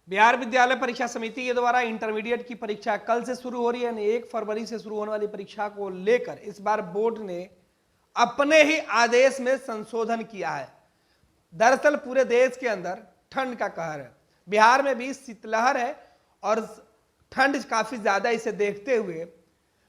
बिहार विद्यालय परीक्षा समिति के द्वारा इंटरमीडिएट की परीक्षा कल से शुरू हो रही है, यानी 1 फरवरी से शुरू होने वाली परीक्षा को लेकर इस बार बोर्ड ने अपने ही आदेश में संशोधन किया है। दरअसल पूरे देश के अंदर ठंड का कहर है, बिहार में भी शीतलहर है और ठंड काफी ज्यादा, इसे देखते हुए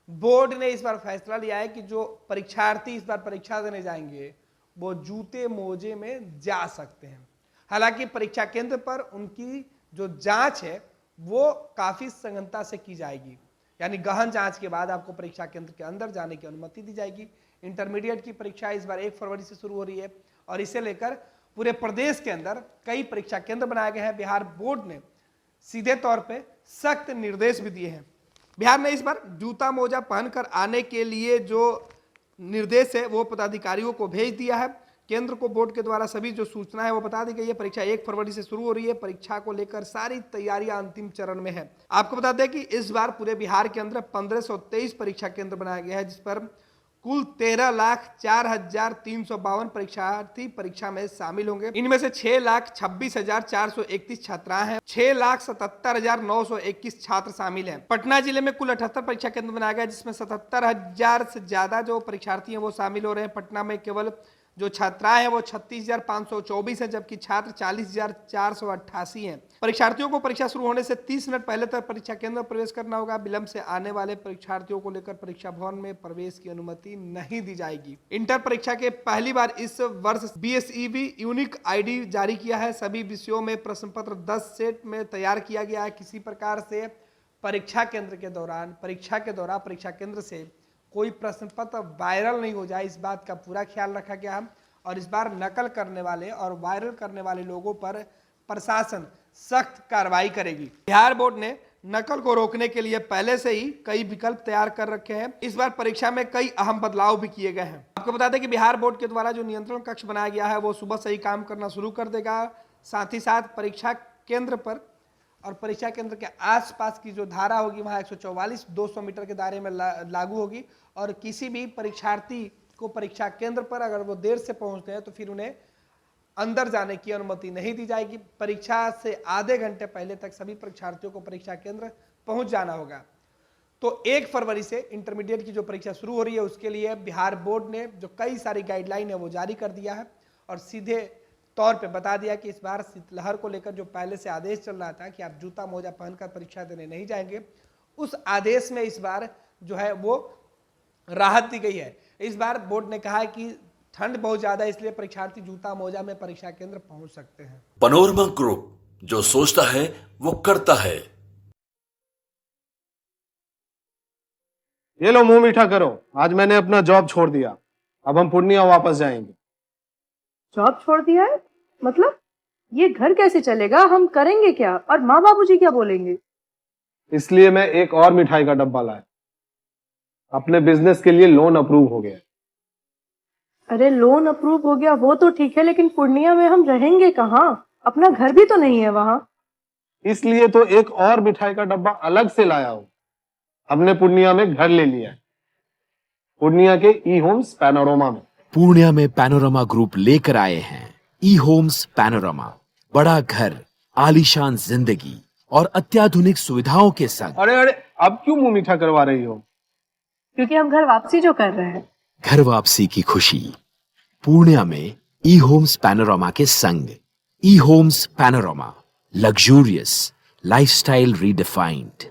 बोर्ड ने इस बार फैसला लिया है कि जो परीक्षार्थी इस बार परीक्षा देने जाएंगे वो जूते मोजे में जा सकते हैं। हालांकि परीक्षा केंद्र पर उनकी जो जांच है वो काफी सघनता से की जाएगी, यानी गहन जांच के बाद आपको परीक्षा केंद्र के अंदर जाने की अनुमति दी जाएगी। इंटरमीडिएट की परीक्षा इस बार 1 फरवरी से शुरू हो रही है और इसे लेकर पूरे प्रदेश के अंदर कई परीक्षा केंद्र बनाए गए हैं। बिहार बोर्ड ने सीधे तौर पे सख्त निर्देश भी दिए हैं। बिहार ने इस बार जूता मोजा पहनकर आने के लिए जो निर्देश है वो पदाधिकारियों को भेज दिया है। केंद्र को बोर्ड के द्वारा सभी जो सूचना है वो बता दी गई है। परीक्षा 1 फरवरी से शुरू हो रही है। परीक्षा को लेकर सारी तैयारियां अंतिम चरण में है। आपको बता दें कि इस बार पूरे बिहार के अंदर 1523 परीक्षा केंद्र बनाया गया है, जिस पर कुल 13,04,352 परीक्षार्थी परीक्षा में शामिल होंगे। इनमें से 6,26,431 छात्राएं हैं, 6,77,921 छात्र शामिल हैं। पटना जिले में कुल 78 परीक्षा केंद्र बनाया गया, जिसमें 77,000 से ज्यादा जो परीक्षार्थी हैं वो शामिल हो रहे हैं। पटना में केवल जो छात्राएं हैं वो 36,524 है, जबकि छात्र 40,488 हैं। परीक्षार्थियों को परीक्षा शुरू होने से 30 मिनट पहले तक परीक्षा केंद्र में प्रवेश करना होगा। विलंब से आने वाले परीक्षार्थियों को लेकर परीक्षा भवन में प्रवेश की अनुमति नहीं दी जाएगी। इंटर परीक्षा के पहली बार इस वर्ष BSEB यूनिक ID जारी किया है। सभी विषयों में प्रश्न पत्र 10 सेट में तैयार किया गया है। किसी प्रकार से परीक्षा केंद्र के दौरान परीक्षा केंद्र से कोई प्रश्न पत्र वायरल नहीं हो जाए, इस बात का पूरा ख्याल रखा गया है। और इस बार नकल करने वाले और वायरल करने वाले लोगों पर प्रशासन सख्त कार्रवाई करेगी। बिहार बोर्ड ने नकल को रोकने के लिए पहले से ही कई विकल्प तैयार कर रखे हैं। इस बार परीक्षा में कई अहम बदलाव भी किए गए हैं। आपको बता दें कि बिहार बोर्ड के द्वारा जो नियंत्रण कक्ष बनाया गया है वो सुबह से ही काम करना शुरू कर देगा। साथ ही साथ परीक्षा केंद्र पर और परीक्षा केंद्र के आसपास की जो धारा होगी वहां 144 200 मीटर के दायरे में लागू होगी और किसी भी परीक्षार्थी को परीक्षा केंद्र पर अगर वो देर से पहुंचते हैं तो फिर उन्हें अंदर जाने की अनुमति नहीं दी जाएगी। परीक्षा से आधे घंटे पहले तक सभी परीक्षार्थियों को परीक्षा केंद्र पहुंच जाना होगा। तो 1 फरवरी से इंटरमीडिएट की जो परीक्षा शुरू हो रही है उसके लिए बिहार बोर्ड ने जो कई सारी गाइडलाइन है वो जारी कर दिया है और सीधे तौर पे बता दिया कि इस बार शीतलहर को लेकर जो पहले से आदेश चल रहा था कि आप जूता मोजा पहनकर परीक्षा देने नहीं जाएंगे, उस आदेश में इस बार जो है वो राहत दी गई है। इस बार बोर्ड ने कहा है कि ठंड बहुत ज्यादा है, इसलिए परीक्षार्थी जूता मोजा में परीक्षा केंद्र पहुंच सकते हैं। पैनोरमा ग्रुप, जो सोचता है वो करता है। ये लो मुंह मीठा करो, आज मैंने अपना जॉब छोड़ दिया। अब हम पूर्णिया वापस जाएंगे। जॉब छोड़ दिया है? मतलब ये घर कैसे चलेगा? हम करेंगे क्या और माँ बाबूजी क्या बोलेंगे? इसलिए मैं एक और मिठाई का डब्बा लाया। अपने बिजनेस के लिए लोन अप्रूव हो गया। अरे लोन अप्रूव हो गया वो तो ठीक है, लेकिन पूर्णिया में हम रहेंगे कहाँ? अपना घर भी तो नहीं है वहाँ। इसलिए तो एक और मिठाई का डब्बा अलग से लाया हूँ। हमने पूर्णिया में घर ले लिया है, पूर्णिया के E-Homes पैनोरमा में। पूर्णिया में पैनोरमा ग्रुप लेकर आए हैं E-Homes पैनोरमा। बड़ा घर, आलीशान जिंदगी और अत्याधुनिक सुविधाओं के संग। अरे अब क्यों मुंह मीठा करवा रही हो? क्योंकि हम घर वापसी जो कर रहे हैं। घर वापसी की खुशी पूर्णिया में E-Homes पैनोरमा के संग। E-Homes panorama, luxurious lifestyle redefined.